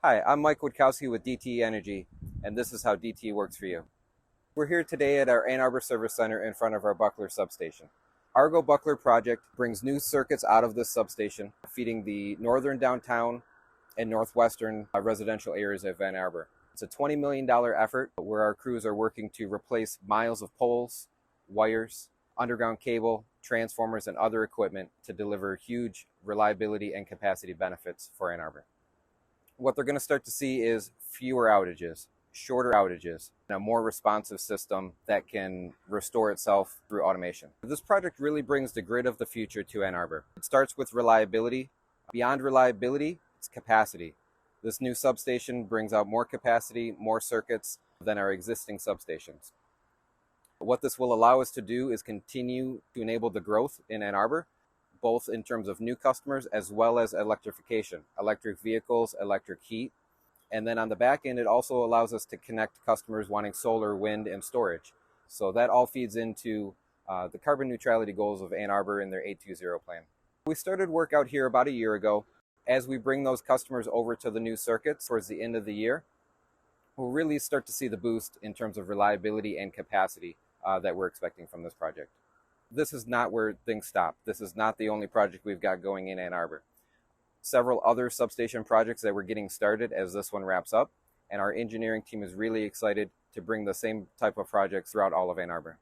Hi, I'm Mike Witkowski with DTE Energy, and this is how DTE works for you. We're here today at our Ann Arbor Service Center in front of our Buckler substation. Argo Buckler project brings new circuits out of this substation, feeding the northern downtown and northwestern residential areas of Ann Arbor. It's a $20 million effort where our crews are working to replace miles of poles, wires, underground cable, transformers, and other equipment to deliver huge reliability and capacity benefits for Ann Arbor. What they're going to start to see is fewer outages, shorter outages, and a more responsive system that can restore itself through automation. This project really brings the grid of the future to Ann Arbor. It starts with reliability. Beyond reliability, it's capacity. This new substation brings out more capacity, more circuits than our existing substations. What this will allow us to do is continue to enable the growth in Ann Arbor, both in terms of new customers as well as electrification, electric vehicles, electric heat. And then on the back end, it also allows us to connect customers wanting solar, wind, and storage. So that all feeds into the carbon neutrality goals of Ann Arbor in their 820 plan. We started work out here about a year ago. As we bring those customers over to the new circuits towards the end of the year, we'll really start to see the boost in terms of reliability and capacity that we're expecting from this project. This is not where things stop. This is not the only project we've got going in Ann Arbor. Several other substation projects that we're getting started as this one wraps up, and our engineering team is really excited to bring the same type of projects throughout all of Ann Arbor.